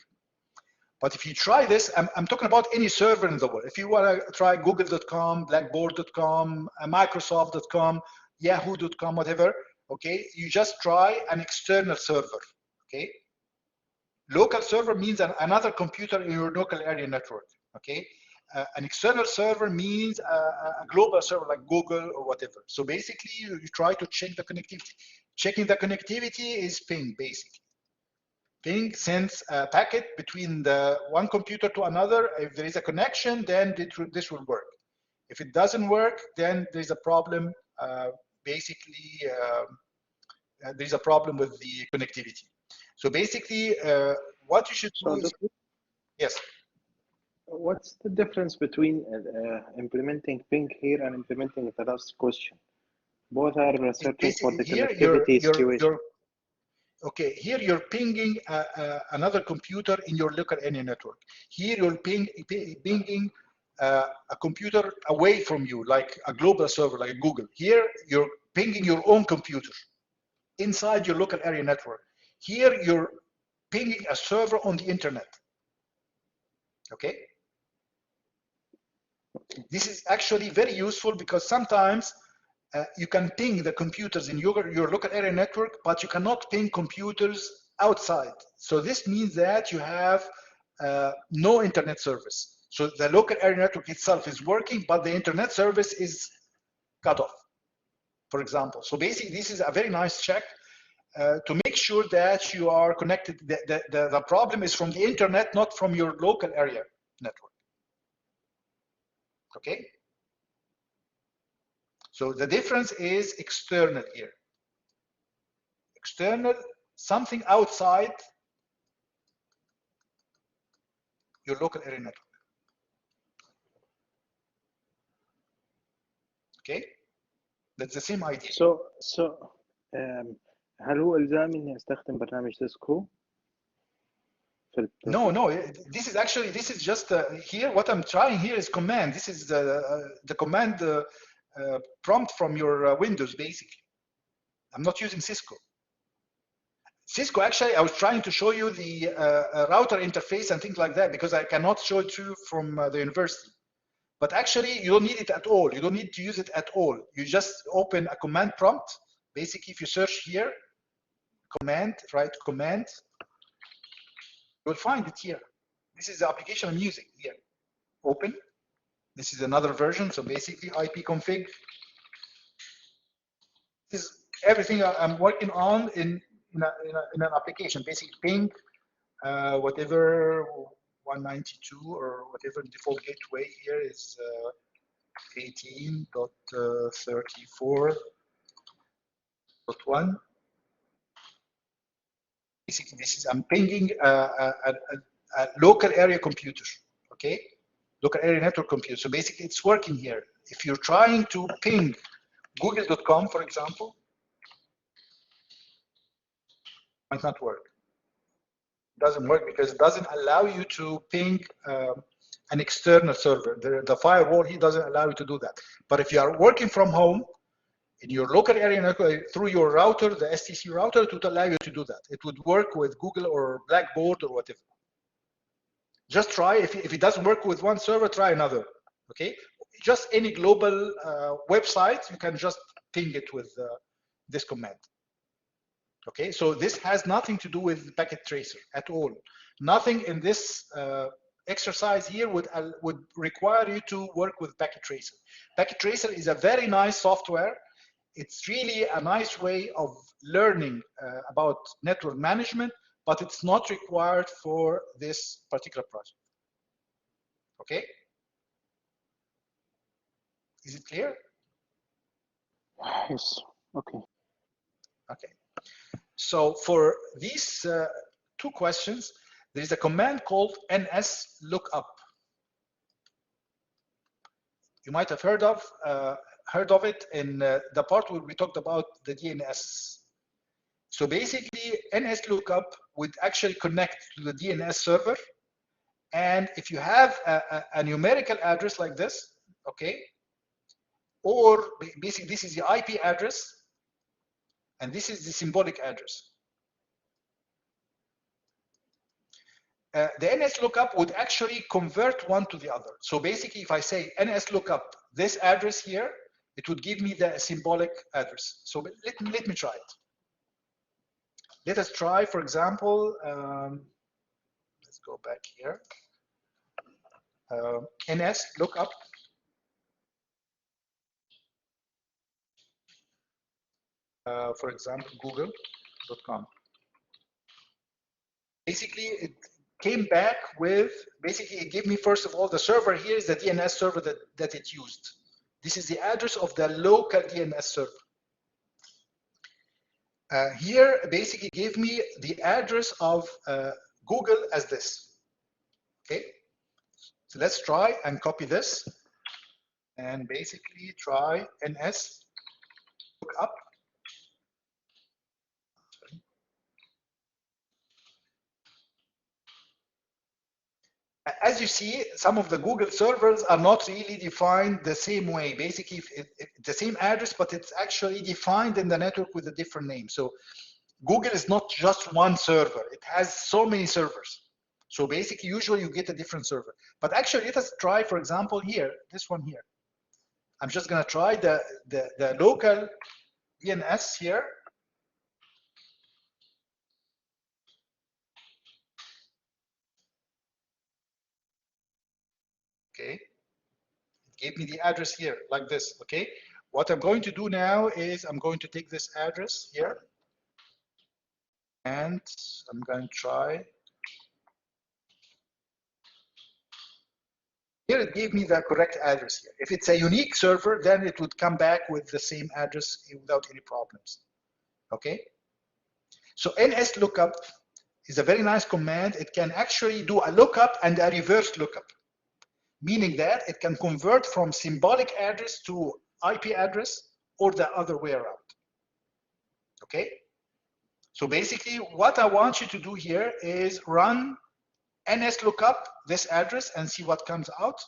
But if you try this, I'm talking about any server in the world. If you want to try google.com, blackboard.com, microsoft.com, yahoo.com, whatever, okay, you just try an external server, okay? Local server means another computer in your local area network, okay? An external server means a global server like Google or whatever. So basically, you try to check the connectivity. Checking the connectivity is ping, basically. Ping sends a packet between the one computer to another. If there is a connection, then this will work. If it doesn't work, then there's a problem. Basically, there's a problem with the connectivity. So basically, what you should do is, yes. What's the difference between implementing ping here and implementing the last question? Both are searching for the connectivity situation. Okay, here you're pinging another computer in your local area network. Here you're pinging a computer away from you, like a global server, like Google. Here you're pinging your own computer inside your local area network. Here you're pinging a server on the internet. Okay? This is actually very useful because sometimes you can ping the computers in your local area network, but you cannot ping computers outside. So this means that you have no internet service. So the local area network itself is working, but the internet service is cut off, for example. So basically, this is a very nice check to make sure that you are connected. The problem is from the internet, not from your local area network. Okay? So the difference is external here. External, something outside your local area network. Okay? That's the same idea. هل هو إلزامي إني أستخدم برنامج سيسكو No, no. This is actually, this is just here. What I'm trying here is command. This is the command prompt from your Windows, basically. I'm not using Cisco. Cisco, actually, I was trying to show you the router interface and things like that because I cannot show it to you from the university. But actually, you don't need it at all. You don't need to use it at all. You just open a command prompt. Basically, if you search here, command, write command, you'll find it here. This is the application I'm using here. Open. This is another version. So basically, ipconfig. This is everything I'm working on in an application. Basically, ping, whatever 192 or whatever default gateway here is 18.34.1. Basically, this is I'm pinging a local area computer, okay? Local area network computer. So basically, it's working here. If you're trying to ping google.com, for example, it might not work. It doesn't work because it doesn't allow you to ping an external server. The firewall, he doesn't allow you to do that. But if you are working from home, in your local area network, through your router, the STC router, it would allow you to do that. It would work with Google or Blackboard or whatever. Just try. If it doesn't work with one server, try another. Okay? Just any global website, you can just ping it with this command. Okay? So this has nothing to do with packet tracer at all. Nothing in this exercise here would require you to work with packet tracer. Packet tracer is a very nice software. It's really a nice way of learning about network management, but it's not required for this particular project. Okay? Is it clear? Yes. Okay. Okay. So for these two questions, there is a command called nslookup. You might have heard of it in the part where we talked about the DNS. So basically, nslookup would actually connect to the DNS server. And if you have a numerical address like this, okay, or basically this is the IP address, and this is the symbolic address. The nslookup would actually convert one to the other. So basically, if I say nslookup this address here, it would give me the symbolic address. So let me try it. Let us try, for example, let's go back here. nslookup. For example, google.com. Basically, it came back with, basically it gave me, first of all, the server here is the DNS server that it used. This is the address of the local DNS server. Here, basically gave me the address of Google as this. Okay, so let's try and copy this and basically try nslookup. As you see, some of the Google servers are not really defined the same way. Basically, the same address, but it's actually defined in the network with a different name. So Google is not just one server. It has so many servers. So basically, usually you get a different server. But actually, let us try, for example, here, this one here. I'm just going to try the local DNS here. Okay, it gave me the address here like this. Okay, what I'm going to do now is I'm going to take this address here and I'm going to try. Here it gave me the correct address here. If it's a unique server, then it would come back with the same address without any problems. Okay, so nslookup is a very nice command. It can actually do a lookup and a reverse lookup, meaning that it can convert from symbolic address to IP address or the other way around. Okay, so basically what I want you to do here is run NS lookup this address and see what comes out.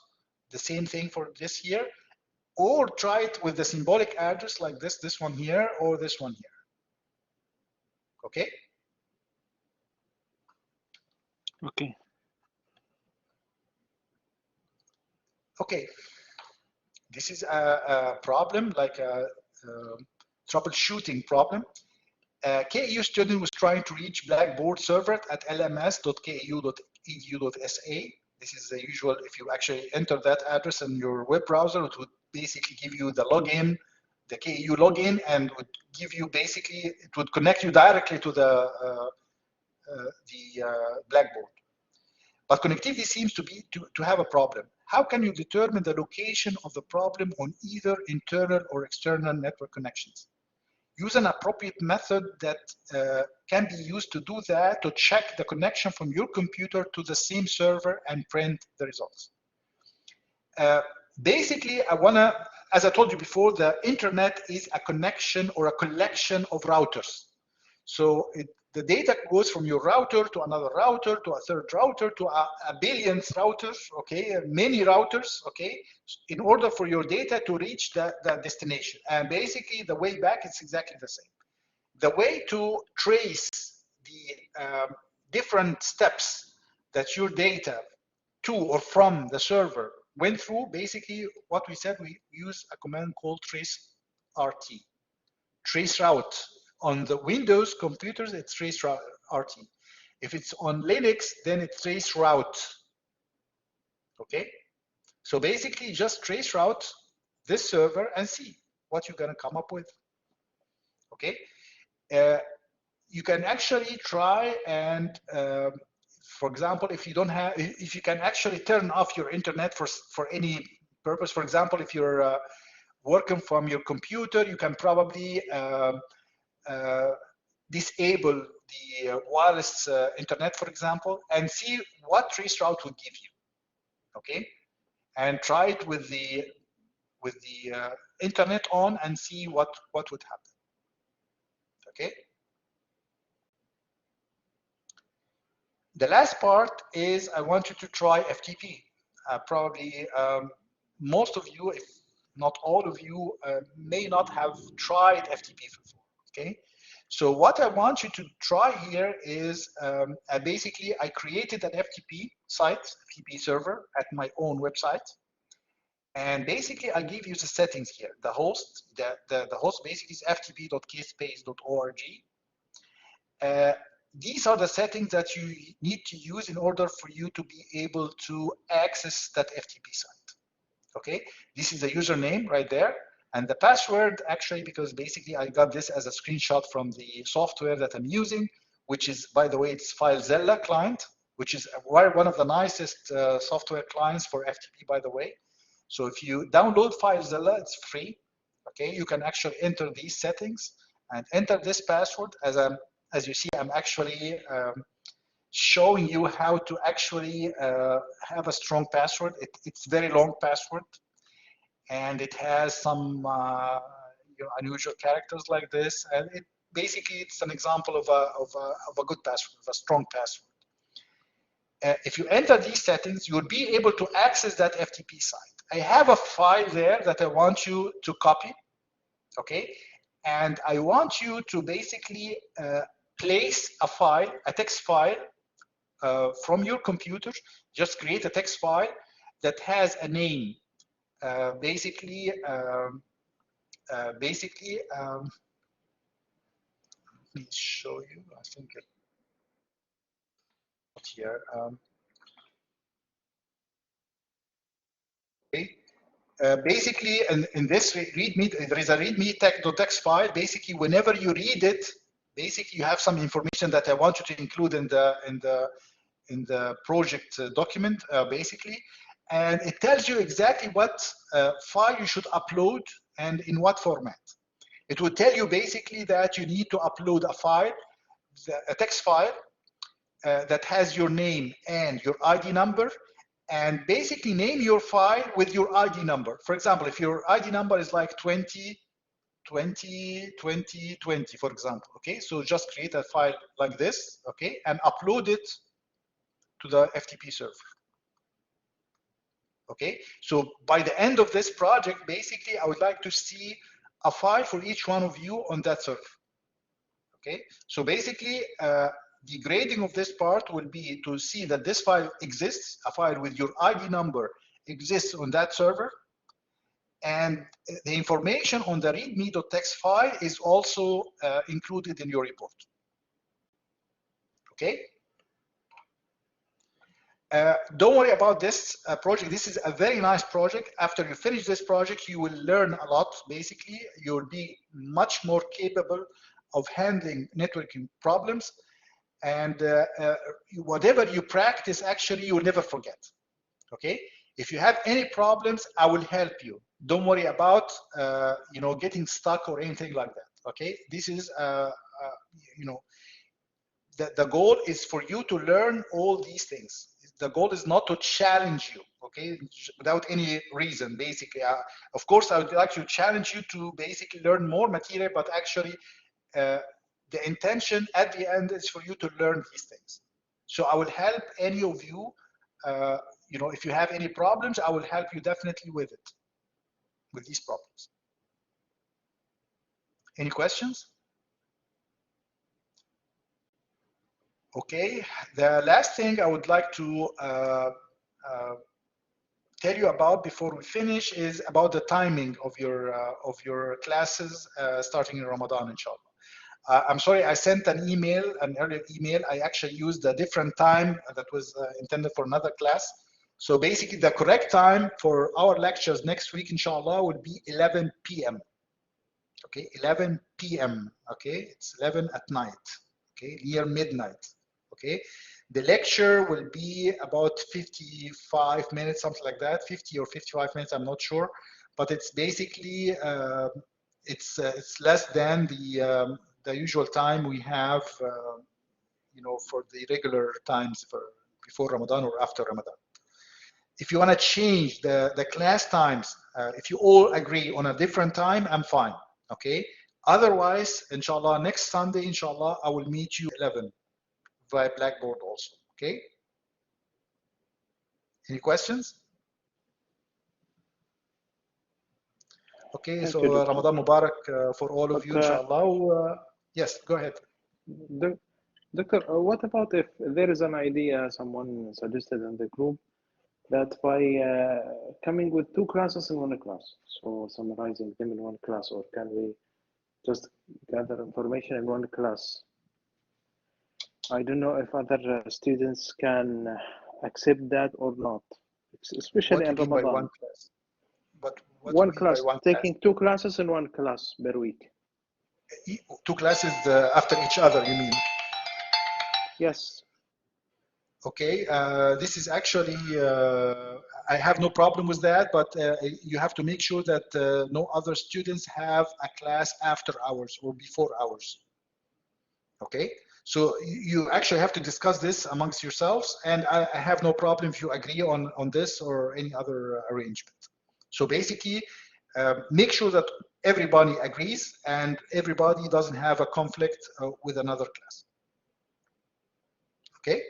The same thing for this here, or try it with the symbolic address like this one here, or this one here. Okay. Okay. Okay. This is a problem, like a troubleshooting problem. A KU student was trying to reach Blackboard server at lms.ku.edu.sa. This is the usual. If you actually enter that address in your web browser, it would basically give you the login, the KU login, and would give you basically, it would connect you directly to the Blackboard. But connectivity seems to have a problem. How can you determine the location of the problem on either internal or external network connections? Use an appropriate method that can be used to do that, to check the connection from your computer to the same server and print the results. Basically, as I told you before, the internet is a connection or a collection of routers. So the data goes from your router to another router to a third router to a billionth routers, okay, many routers, okay, in order for your data to reach the destination. And basically, the way back is exactly the same. The way to trace the different steps that your data to or from the server went through, basically, what we said, we use a command called traceRT. Traceroute. On the Windows computers, it's traceRT. If it's on Linux, then it's traceroute. Okay? So basically, just traceroute this server and see what you're going to come up with. Okay? You can actually try and, for example, if you can actually turn off your internet for any purpose. For example, if you're working from your computer, you can probably disable the wireless internet, for example, and see what traceroute would give you. Okay, and try it with the internet on and see what would happen. Okay. The last part is I want you to try FTP. Probably most of you, if not all of you, may not have tried FTP before. Okay. So what I want you to try here is basically I created an FTP site, FTP server at my own website. And basically I give you the settings here. The host, the host basically is ftp.kspace.org. These are the settings that you need to use in order for you to be able to access that FTP site. Okay, this is the username right there. And the password, actually, because basically I got this as a screenshot from the software that I'm using, which is, by the way, it's Filezilla Client, which is one of the nicest software clients for FTP, by the way. So if you download Filezilla, it's free. Okay, you can actually enter these settings and enter this password. As you see, I'm actually showing you how to actually have a strong password. It's very long password. And it has some unusual characters like this, and basically it's an example of a good password, of a strong password. If you enter these settings, you'll be able to access that FTP site. I have a file there that I want you to copy, okay? And I want you to basically place a file, a text file from your computer. Just create a text file that has a name. Basically, let me show you. I think it's here. Okay. Basically, in this README, there is a README text file. Basically, whenever you read it, basically you have some information that I want you to include in the project document, basically. And it tells you exactly what file you should upload and in what format. It will tell you basically that you need to upload a file, a text file that has your name and your ID number, and basically name your file with your ID number. For example, if your ID number is like 20, 20, 20, 20, for example, okay? So just create a file like this, okay? And upload it to the FTP server. Okay, so by the end of this project, basically, I would like to see a file for each one of you on that server. Okay, so basically, the grading of this part will be to see that this file exists, a file with your ID number exists on that server, and the information on the readme.txt file is also included in your report. Okay. Don't worry about this project. This is a very nice project. After you finish this project, you will learn a lot. Basically, you'll be much more capable of handling networking problems. And whatever you practice, actually, you'll never forget. Okay? If you have any problems, I will help you. Don't worry about getting stuck or anything like that. Okay? This is, the goal is for you to learn all these things. The goal is not to challenge you, okay, without any reason, basically. Of course, I would like to challenge you to basically learn more material, but actually the intention at the end is for you to learn these things. So I will help any of you, if you have any problems, I will help you definitely with it, with these problems. Any questions? Okay, the last thing I would like to tell you about before we finish is about the timing of your classes starting in Ramadan, inshallah. I'm sorry, I sent an earlier email. I actually used a different time that was intended for another class. So basically, the correct time for our lectures next week, inshallah, will be 11 p.m. Okay, 11 p.m. Okay, it's 11 at night. Okay, near midnight. Okay, the lecture will be about 55 minutes, something like that, 50 or 55 minutes, I'm not sure, but it's basically it's less than the usual time we have, for the regular times before Ramadan or after Ramadan. If you want to change the class times, if you all agree on a different time, I'm fine. Okay. Otherwise, inshallah, next Sunday, inshallah, I will meet you 11. Via Blackboard also, okay? Any questions? Okay, so Ramadan Mubarak for all of you, inshallah. Yes, go ahead. Doctor, what about if there is an idea someone suggested in the group that by coming with 2 classes in 1 class, so summarizing them in 1 class, or can we just gather information in 1 class? I don't know if other students can accept that or not, especially in Ramadan. One class? But what 1 class, taking class? 2 classes in 1 class per week. 2 classes after each other, you mean? Yes. Okay, this is actually, I have no problem with that, but you have to make sure that no other students have a class after hours or before hours. Okay? So you actually have to discuss this amongst yourselves, and I have no problem if you agree on this or any other arrangement. So basically, make sure that everybody agrees and everybody doesn't have a conflict with another class. Okay?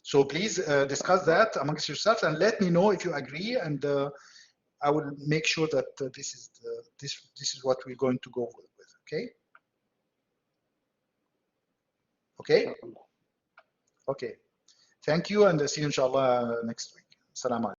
So please discuss that amongst yourselves and let me know if you agree, and I will make sure that this is what we're going to go with. Okay? Okay? Okay. Thank you, and see you inshallah next week. Assalamu alaikum.